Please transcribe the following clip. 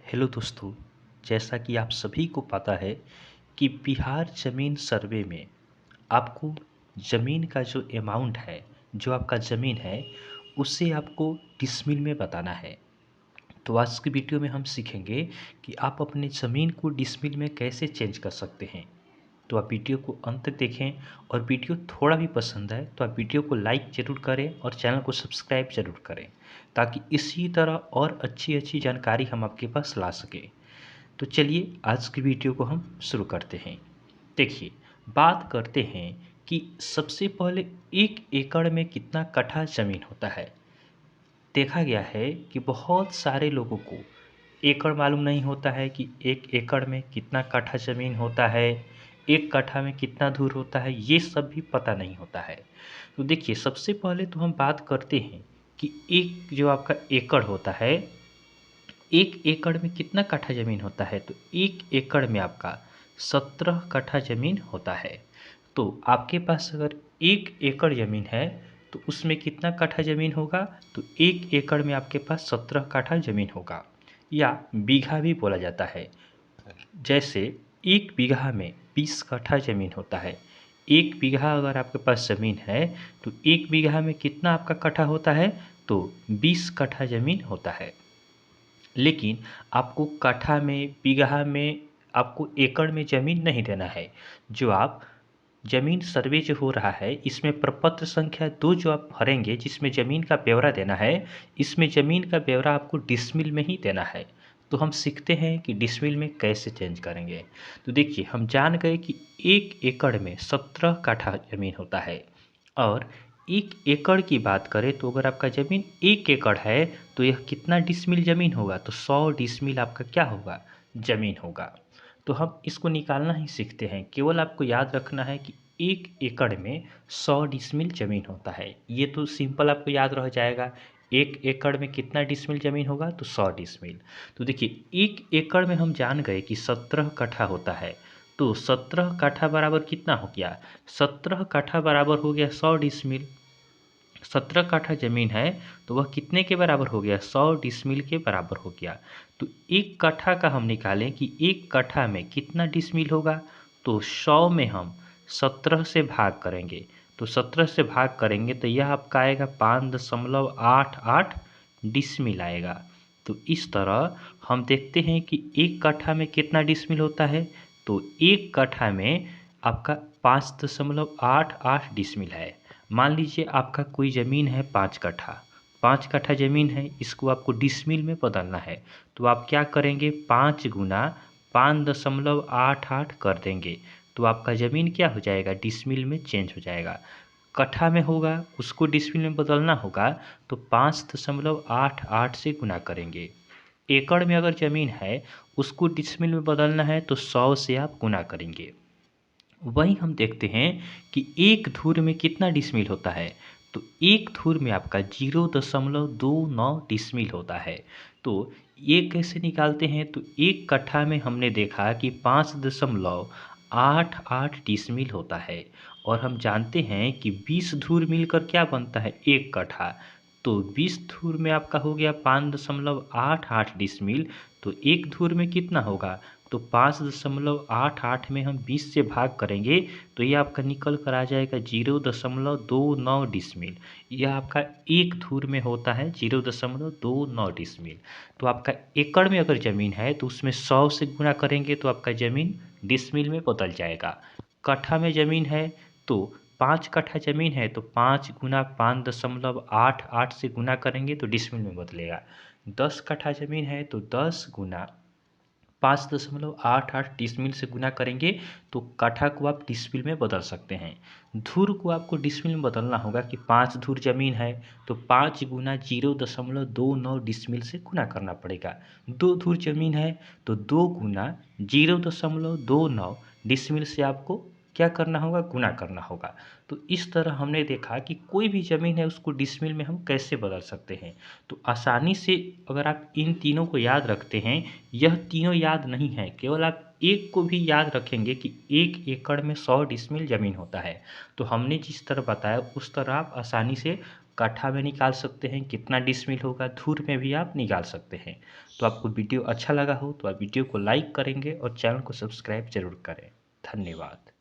Hello दोस्तों। जैसा कि आप सभी को पता है कि बिहार ज़मीन सर्वे में आपको ज़मीन का जो अमाउंट है, जो आपका ज़मीन है, उसे आपको डिसमिल में बताना है। तो आज की वीडियो में हम सीखेंगे कि आप अपने ज़मीन को डिसमिल में कैसे चेंज कर सकते हैं। तो आप वीडियो को अंत तक देखें और वीडियो थोड़ा भी पसंद है तो आप वीडियो को लाइक ज़रूर करें और चैनल को सब्सक्राइब ज़रूर करें, ताकि इसी तरह और अच्छी जानकारी हम आपके पास ला सकें। तो चलिए आज की वीडियो को हम शुरू करते हैं। देखिए, बात करते हैं कि सबसे पहले 1 एकड़ में कितना कट्ठा ज़मीन होता है। देखा गया है कि बहुत सारे लोगों को एकड़ मालूम नहीं होता है कि 1 एकड़ में कितना कट्ठा ज़मीन होता है, 1 कट्ठा में कितना धूर होता है, ये सब भी पता नहीं होता है। तो देखिए, सबसे पहले तो हम बात करते हैं कि एक जो आपका एकड़ होता है, 1 एकड़ में कितना कट्ठा ज़मीन होता है। तो 1 एकड़ में आपका 17 कट्ठा ज़मीन होता है। तो आपके पास अगर 1 एकड़ ज़मीन है तो उसमें कितना कट्ठा ज़मीन होगा। तो 1 एकड़ में आपके पास 17 कट्ठा ज़मीन होगा, या बीघा भी बोला जाता है। जैसे 1 बीघा में 20 कट्ठा ज़मीन होता है। 1 बीघा अगर आपके पास ज़मीन है तो 1 बीघा में कितना आपका कट्ठा होता है। तो 20 कट्ठा ज़मीन होता है। लेकिन आपको कट्ठा में, बीघा में, आपको एकड़ में ज़मीन नहीं देना है। जो आप ज़मीन सर्वे जो हो रहा है, इसमें प्रपत्र संख्या 2 जो आप भरेंगे, जिसमें ज़मीन का ब्यौरा देना है, इसमें ज़मीन का ब्यौरा आपको डिसमिल में ही देना है। तो हम सीखते हैं कि डिसमिल में कैसे चेंज करेंगे। तो देखिए, हम जान गए कि 1 एकड़ में 17 कट्ठा ज़मीन होता है। और 1 एकड़ की बात करें तो अगर आपका ज़मीन 1 एकड़ है तो यह कितना डिसमिल ज़मीन होगा। तो 100 डिसमिल आपका क्या होगा, ज़मीन होगा। तो हम इसको निकालना ही सीखते हैं। केवल आपको याद रखना है कि 1 एकड़ में 100 डिसमिल ज़मीन होता है। ये तो सिंपल आपको याद रह जाएगा। 1 एकड़ में कितना डिसमिल ज़मीन होगा। तो 100 डिसमिल। तो देखिए, 1 एकड़ में हम जान गए कि 17 कट्ठा होता है। तो 17 कट्ठा बराबर कितना हो गया। 17 कट्ठा बराबर हो गया 100 डिसमिल। 17 कट्ठा ज़मीन है तो वह कितने के बराबर हो गया। 100 डिसमिल के बराबर हो गया। तो 1 कट्ठा का हम निकालें कि 1 कट्ठा में कितना डिसमिल होगा। तो 100 में हम 17 से भाग करेंगे। तो 17 से भाग करेंगे तो यह आपका आएगा 5.88 डिसमिल आएगा। तो इस तरह हम देखते हैं कि 1 कट्ठा में कितना डिसमिल होता है। तो 1 कट्ठा में आपका 5.88 डिसमिल है। मान लीजिए आपका कोई ज़मीन है 5 कट्ठा, 5 कट्ठा ज़मीन है, इसको आपको डिसमिल में बदलना है। तो आप क्या करेंगे, 5 गुना 5.88 कर देंगे। तो आपका ज़मीन क्या हो जाएगा, डिसमिल में चेंज हो जाएगा। कट्ठा में होगा, उसको डिसमिल में बदलना होगा तो 5.88 से गुना करेंगे। एकड़ में अगर ज़मीन है, उसको डिसमिल में बदलना है तो 100 से आप गुना करेंगे। वहीं हम देखते हैं कि एक धुर में कितना डिसमिल होता है। तो एक धुर में आपका 0.29 डिसमिल होता है। तो ये कैसे निकालते हैं। तो 1 कट्ठा में हमने देखा कि 5.88 डिसमिल होता है। और हम जानते हैं कि 20 धुर मिलकर क्या बनता है, 1 कट्ठा। तो 20 धुर में आपका हो गया 5.88 डिसमिल। तो एक धुर में कितना होगा। तो 5.88 में हम 20 से भाग करेंगे तो ये आपका निकल कर आ जाएगा 0.29 डिसमिल। यह आपका एक धुर में होता है 0.29 डिसमिल। तो आपका एकड़ में अगर ज़मीन है तो उसमें 100 से गुना करेंगे तो आपका ज़मीन डिसमिल में बदल जाएगा। कट्ठा में ज़मीन है तो 5 कट्ठा ज़मीन है तो 5 गुना 5.88 से गुना करेंगे तो डिसमिल में बदलेगा। 10 कट्ठा ज़मीन है तो 10 गुना 5.88 डिसमिल से गुना करेंगे तो कट्ठा को आप डिसमिल में बदल सकते हैं। धुर को आपको डिसमिल में बदलना होगा कि 5 धुर ज़मीन है तो 5 गुना 0.29 डिसमिल से गुना करना पड़ेगा। 2 धुर ज़मीन है तो 2 गुना 0.29 डिसमिल से आपको क्या करना होगा, गुना करना होगा। तो इस तरह हमने देखा कि कोई भी ज़मीन है उसको डिसमिल में हम कैसे बदल सकते हैं। तो आसानी से अगर आप इन तीनों को याद रखते हैं, यह तीनों याद नहीं है, केवल आप एक को भी याद रखेंगे कि 1 एकड़ में 100 डिसमिल ज़मीन होता है। तो हमने जिस तरह बताया उस तरह आप आसानी से कट्ठा में निकाल सकते हैं, कितना डिसमिल होगा, धूर में भी आप निकाल सकते हैं। तो आपको वीडियो अच्छा लगा हो तो आप वीडियो को लाइक करेंगे और चैनल को सब्सक्राइब ज़रूर करें। धन्यवाद।